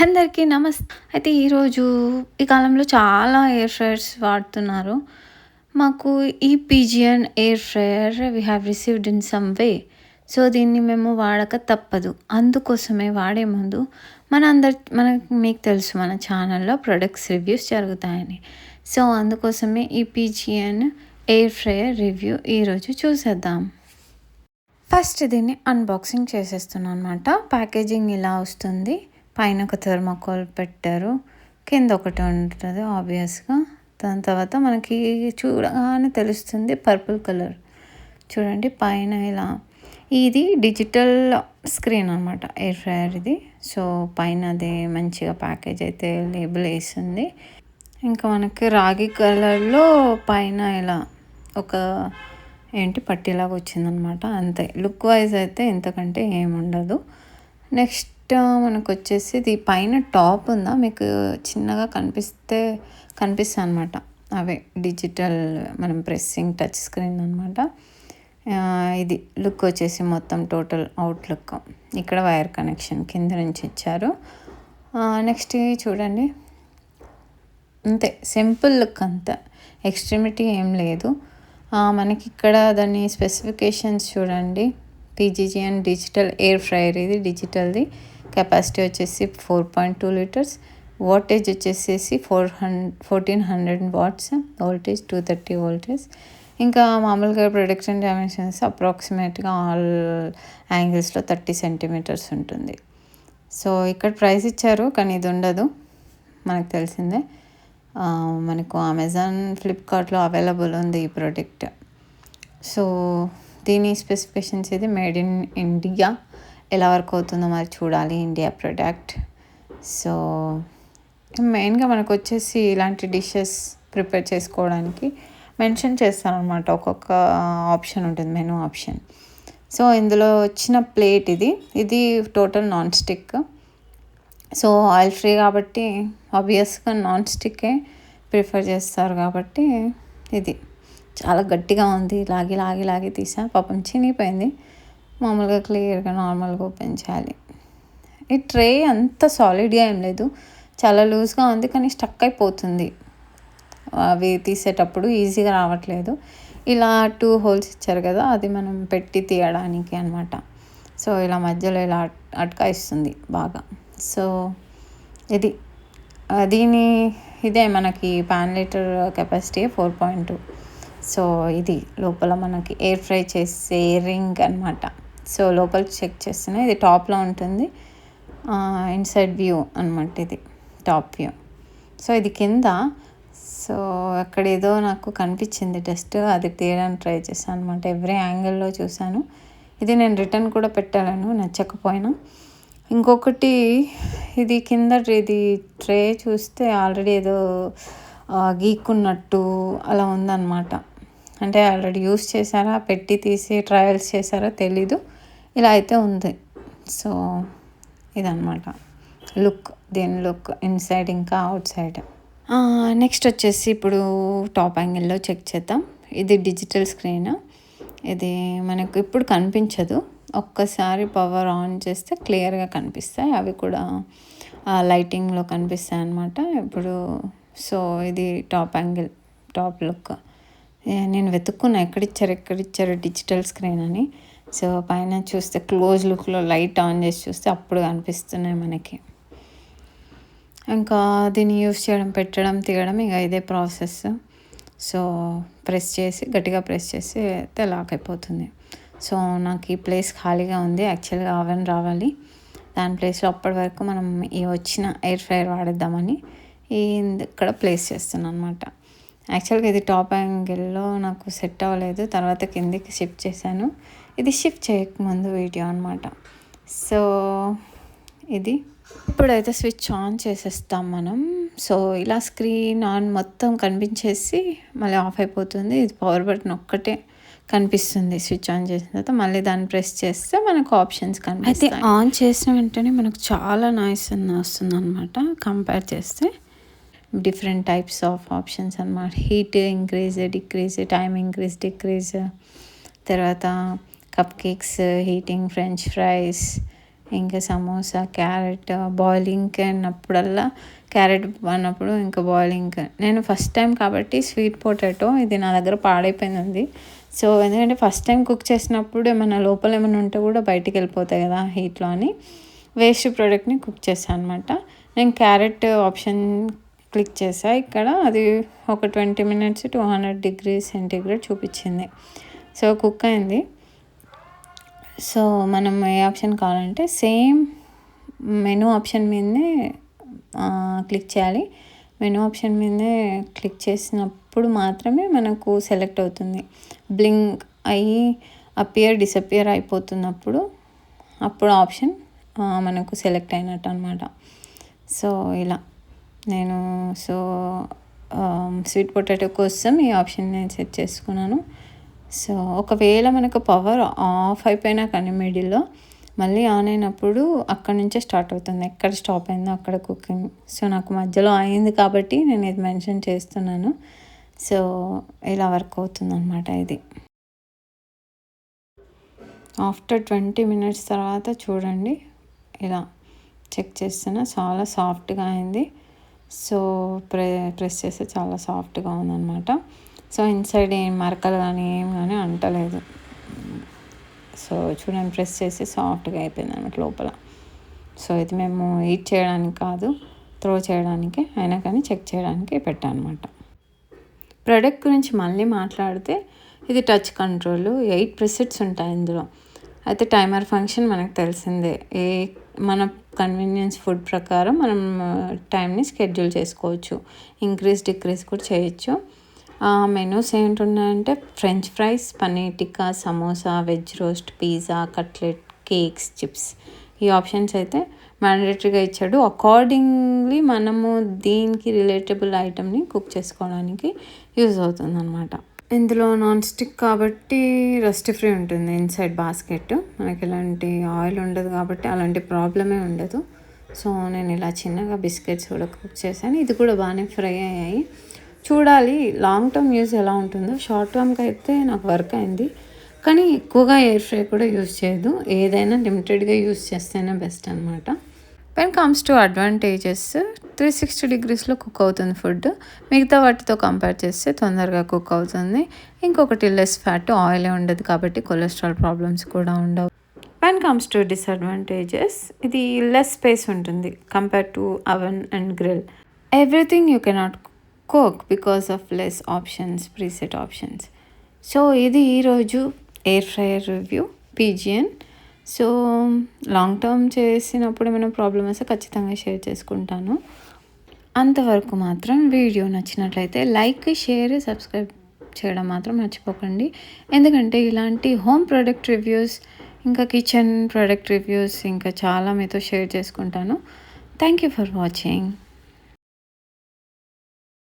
అందరికీ అయితే ఈరోజు ఈ కాలంలో చాలా ఎయిర్ ఫ్రైయర్స్ వాడుతున్నారు. మాకు ఈ Pigeon air fryer we have received in some way. So, దీన్ని మేము వాడక తప్పదు. అందుకోసమే వాడే ముందు మీకు తెలుసు మన ఛానల్‌లో ప్రొడక్ట్స్ రివ్యూస్ జరుగుతాయని. సో, అందుకోసమే ఈ పిజియన్ ఎయిర్ ఫ్రైయర్ రివ్యూ ఈరోజు చూసేద్దాం. ఫస్ట్ దీన్ని అన్బాక్సింగ్ చేసేస్తున్నాను అనమాట. ప్యాకేజింగ్ ఇలా వస్తుంది. పైన ఒక థర్మాకోల్ పెట్టారు, కింద ఒకటి ఉంటుంది ఆబ్వియస్గా. దాని తర్వాత మనకి చూడగానే తెలుస్తుంది పర్పుల్ కలర్. చూడండి పైన ఇలా ఇది డిజిటల్ స్క్రీన్ అనమాట ఎయిర్ ఫ్రైయర్ ఇది. సో పైన అది మంచిగా ప్యాకేజ్ అయితే లేబుల్ వేసింది. ఇంకా మనకి రాగి కలర్లో పైన ఇలా ఒక పట్టీలాగా వచ్చిందనమాట. అంతే, లుక్ వైజ్ అయితే ఇంతకంటే ఏముండదు. నెక్స్ట్ మనకు వచ్చేసి ఇది పైన టాప్ ఉందా మీకు చిన్నగా కనిపిస్తుంది అనమాట. అవే డిజిటల్ మనం ప్రెస్సింగ్ టచ్ స్క్రీన్ అనమాట. ఇది లుక్ వచ్చేసి మొత్తం టోటల్ అవుట్లుక్. ఇక్కడ వైర్ కనెక్షన్ కింద నుంచి ఇచ్చారు. నెక్స్ట్ చూడండి, అంతే సింపుల్ లుక్, అంతా ఎక్స్ట్రీమిటీ ఏం లేదు. మనకి ఇక్కడ దాని స్పెసిఫికేషన్స్ చూడండి. పిజియన్ డిజిటల్ ఎయిర్ ఫ్రైయర్, ఇది డిజిటల్ది. కెపాసిటీ వచ్చేసి 4.2 లీటర్స్. వోల్టేజ్ వచ్చేసేసి 1400 వాట్స్. Voltage 230 voltage. ఇంకా మామూలుగా ప్రొడక్షన్ డైమెన్షన్స్ అప్రాక్సిమేట్గా ఆల్ యాంగిల్స్లో 30 సెంటీమీటర్స్ ఉంటుంది. సో ఇక్కడ ప్రైస్ ఇచ్చారు, కానీ ఇది ఉండదు, మనకు తెలిసిందే. మనకు అమెజాన్, ఫ్లిప్కార్ట్లో అవైలబుల్ ఉంది ఈ ప్రోడక్ట్. సో దీని స్పెసిఫికేషన్స్ ఇది మేడ్ ఇన్ ఇండియా. ఎలా వర్క్ అవుతుందో మరి చూడాలి, ఇండియా ప్రోడక్ట్. సో మెయిన్గా మనకు వచ్చేసి ఇలాంటి డిషెస్ ప్రిపేర్ చేసుకోవడానికి మెన్షన్ చేస్తారనమాట. ఒక్కొక్క ఆప్షన్ ఉంటుంది, మెనూ ఆప్షన్. సో ఇందులో వచ్చిన ప్లేట్ ఇది total non stick. So oil free కాబట్టి ఆబ్వియస్గా నాన్ స్టిక్కే ప్రిఫర్ చేస్తారు కాబట్టి ఇది చాలా గట్టిగా ఉంది. లాగి లాగి లాగి తీసా, పాపం చినిగిపోయింది. మామూలుగా క్లియర్గా నార్మల్గా ఓపెన్ చేయాలి. ఈ ట్రే అంత సాలిడ్గా ఏం లేదు, చాలా లూజ్గా ఉంది, కానీ స్టక్ అయిపోతుంది. అవి తీసేటప్పుడు ఈజీగా రావట్లేదు. ఇలా 2 హోల్స్ ఇచ్చారు కదా, అది మనం పెట్టి తీయడానికి అనమాట. సో ఇలా మధ్యలో ఇలా అటకాయిస్తుంది బాగా. సో ఇది ఇదే మనకి పాన్ లీటర్ కెపాసిటీ 4.2. సో ఇది లోపల మనకి ఎయిర్ ఫ్రై చేసే రింగ్ అనమాట. సో లోపల చెక్ చేస్తేనే ఇది టాప్లో ఉంటుంది. ఇన్సైడ్ వ్యూ అనమాట, ఇది టాప్ వ్యూ. సో ఇది కింద. సో అక్కడ ఏదో నాకు కనిపించింది డస్ట్, అది తీయడానికి ట్రై చేశాను అనమాట. ఎవ్రీ యాంగిల్లో చూశాను. ఇది నేను రిటర్న్ కూడా పెట్టాలను, నచ్చకపోయినా. ఇంకొకటి ఇది కింద ఇది ట్రే చూస్తే ఆల్రెడీ ఏదో గీక్కున్నట్టు అలా ఉందన్నమాట. అంటే ఆల్రెడీ యూస్ చేశారా, పెట్టి తీసి ట్రయల్స్ చేశారా తెలీదు, ఇలా అయితే ఉంది. సో ఇదన్నమాట లుక్, దీని లుక్ ఇన్సైడ్ ఇంకా అవుట్ సైడ్. నెక్స్ట్ వచ్చేసి ఇప్పుడు టాప్ యాంగిల్లో చెక్ చేద్దాం. ఇది డిజిటల్ స్క్రీన్. ఇది మనకు ఇప్పుడు కనిపించదు, ఒక్కసారి పవర్ ఆన్ చేస్తే క్లియర్గా కనిపిస్తాయి. అవి కూడా లైటింగ్లో కనిపిస్తాయి అన్నమాట ఇప్పుడు. సో ఇది టాప్ యాంగిల్, టాప్ లుక్. నేను వెతుక్కున్నా ఎక్కడిచ్చారు డిజిటల్ స్క్రీన్ అని. సో పైన చూస్తే క్లోజ్ లుక్లో లైట్ ఆన్ చేసి చూస్తే అప్పుడు కనిపిస్తున్నాయి మనకి. ఇంకా దీన్ని యూస్ చేయడం, పెట్టడం, తీయడం ఇక ఇదే ప్రాసెస్. సో గట్టిగా ప్రెస్ చేసి అయితే లాక్ అయిపోతుంది. సో నాకు ఈ ప్లేస్ ఖాళీగా ఉంది. యాక్చువల్గా ఓవెన్ రావాలి, దాని ప్లేస్లో అప్పటి వరకు మనం ఈ వచ్చిన ఎయిర్ ఫ్రైయర్ వాడేద్దామని ఇక్కడ ప్లేస్ చేస్తున్నాను అనమాట. యాక్చువల్గా ఇది టాప్ యాంగిల్లో నాకు సెట్ అవ్వలేదు, తర్వాత కిందికి షిఫ్ట్ చేశాను. ఇది షిఫ్ట్ చేయకముందు వీడియో అనమాట. సో ఇది ఇప్పుడైతే స్విచ్ ఆన్ చేసేస్తాం మనం. సో ఇలా స్క్రీన్ ఆన్ మొత్తం కనిపించేసి మళ్ళీ ఆఫ్ అయిపోతుంది. ఇది పవర్ బటన్ ఒక్కటే కనిపిస్తుంది. స్విచ్ ఆన్ చేసిన తర్వాత మళ్ళీ దాన్ని ప్రెస్ చేస్తే మనకు ఆప్షన్స్ కనిపిస్తాయి. అయితే ఆన్ చేసిన వెంటనే మనకు చాలా నాయిస్ వస్తుంది అనమాట. కంపేర్ చేస్తే డిఫరెంట్ టైప్స్ ఆఫ్ ఆప్షన్స్ అన్నమాట. Heat increase, decrease, time increase, decrease, తర్వాత cupcakes, heating, french fries, ఇంకా సమోసా, క్యారెట్ బాయిలింగ్ అన్నప్పుడల్లా క్యారెట్ అన్నప్పుడు ఇంకా బాయిలింగ్. నేను ఫస్ట్ టైం కాబట్టి స్వీట్ పొటాటో ఇది నా దగ్గర పాడైపోయింది. సో ఎందుకంటే ఫస్ట్ టైం కుక్ చేసినప్పుడు ఏమైనా లోపల ఏమైనా ఉంటే కూడా బయటికి వెళ్ళిపోతాయి కదా హీట్లో అని వేస్ట్ ప్రోడక్ట్ని కుక్ చేశాను అనమాట. నేను క్యారెట్ ఆప్షన్ క్లిక్ చేసా. ఇక్కడ అది ఒక 20 minutes 200 degrees సెంటీగ్రేడ్ చూపించింది. సో కుక్ అయింది. సో మనం ఏ ఆప్షన్ కావాలంటే సేమ్ మెనూ ఆప్షన్ మీదనే క్లిక్ చేయాలి. మెనూ ఆప్షన్ మీదనే క్లిక్ చేసినప్పుడు మాత్రమే మనకు సెలెక్ట్ అవుతుంది. బ్లింక్ అయ్యి డిసపియర్ అయిపోతున్నప్పుడు అప్పుడు ఆప్షన్ మనకు సెలెక్ట్ అయినట్టు అనమాట. సో ఇలా నేను స్వీట్ పొటాటో కోసం ఈ ఆప్షన్ నేను సెట్ చేసుకున్నాను. సో ఒకవేళ మనకు పవర్ ఆఫ్ అయిపోయినా కానీ మిడిల్లో మళ్ళీ ఆన్ అయినప్పుడు అక్కడ నుంచే స్టార్ట్ అవుతుంది. ఎక్కడ స్టాప్ అయిందో అక్కడ కుకింగ్. సో నాకు మధ్యలో అయింది కాబట్టి నేను ఇది మెన్షన్ చేస్తున్నాను. సో ఇలా వర్క్ అవుతుంది అనమాట ఇది. ఆఫ్టర్ 20 minutes తర్వాత చూడండి ఇలా చెక్ చేస్తున్నా చాలా సాఫ్ట్గా అయింది. సో ప్రెస్ చేస్తే చాలా సాఫ్ట్గా ఉందన్నమాట. సో ఇన్సైడ్ ఏం మరకలు కానీ ఏం కానీ అంటలేదు. సో చూడండి ప్రెస్ చేసి సాఫ్ట్గా అయిపోయింది అన్నమాట లోపల. సో ఇది మేము ఈట్ చేయడానికి కాదు, త్రో చేయడానికి అయినా కానీ చెక్ చేయడానికి పెట్టాను అనమాట. ప్రోడక్ట్ గురించి మళ్ళీ మాట్లాడితే ఇది టచ్ కంట్రోల్, 8 presets ఉంటాయి ఇందులో. అయితే టైమర్ ఫంక్షన్ మనకు తెలిసిందే. మన కన్వీనియన్స్ ఫుడ్ ప్రకారం మనం టైంని షెడ్యూల్ చేసుకోవచ్చు. ఇంక్రీజ్ డిక్రీజ్ కూడా చేయొచ్చు. మెనూస్ ఏంటున్నాయంటే french fries, paneer tikka, samosa, veg roast, pizza, cutlet, cakes, chips. ఈ ఆప్షన్స్ అయితే మ్యాండేటరీగా ఇచ్చాడు. అకార్డింగ్లీ మనము దీనికి రిలేటబుల్ ఐటమ్ని కుక్ చేసుకోవడానికి యూజ్ అవుతుంది అనమాట. ఇందులో నాన్ స్టిక్ కాబట్టి రస్ట్ ఫ్రీ ఉంటుంది ఇన్సైడ్ బాస్కెట్. మనకి ఎలాంటి ఆయిల్ ఉండదు కాబట్టి అలాంటి ప్రాబ్లమే ఉండదు. సో నేను ఇలా చిన్నగా బిస్కెట్స్ కూడా కుక్ చేశాను. ఇది కూడా బాగానే ఫ్రై అయ్యాయి. చూడాలి లాంగ్ టర్మ్ యూజ్ ఎలా ఉంటుందో. షార్ట్ టర్మ్కి అయితే నాకు వర్క్ అయింది, కానీ ఎక్కువగా ఎయిర్ ఫ్రై కూడా యూజ్ చేయదు. ఏదైనా లిమిటెడ్గా యూజ్ చేస్తేనే బెస్ట్ అనమాట. వెన్ కమ్స్ టు అడ్వాంటేజెస్, 360 degreesలో కుక్ అవుతుంది ఫుడ్. మిగతా వాటితో కంపేర్ చేస్తే తొందరగా కుక్ అవుతుంది. ఇంకొకటి లెస్ ఫ్యాట్, ఆయిలే ఉండదు కాబట్టి కొలెస్ట్రాల్ ప్రాబ్లమ్స్ కూడా ఉండవు. వెన్ కమ్స్ టు డిసడ్వాంటేజెస్, ఇది లెస్ స్పేస్ ఉంటుంది compare to oven and grill. Everything you cannot cook because of less options, preset options. So ఇది ఈరోజు air fryer review Pigeon. So long term చేసినప్పుడు ఏమైనా problem వస్తే ఖచ్చితంగా షేర్ చేసుకుంటాను. అంతవరకు మాత్రం వీడియో నచ్చినట్లయితే లైక్, షేర్, సబ్స్క్రైబ్ చేయడం మాత్రం మర్చిపోకండి. ఎందుకంటే ఇలాంటి హోమ్ ప్రోడక్ట్ రివ్యూస్, ఇంకా కిచెన్ ప్రోడక్ట్ రివ్యూస్ ఇంకా చాలా మీతో షేర్ చేసుకుంటాను. Thank you for watching.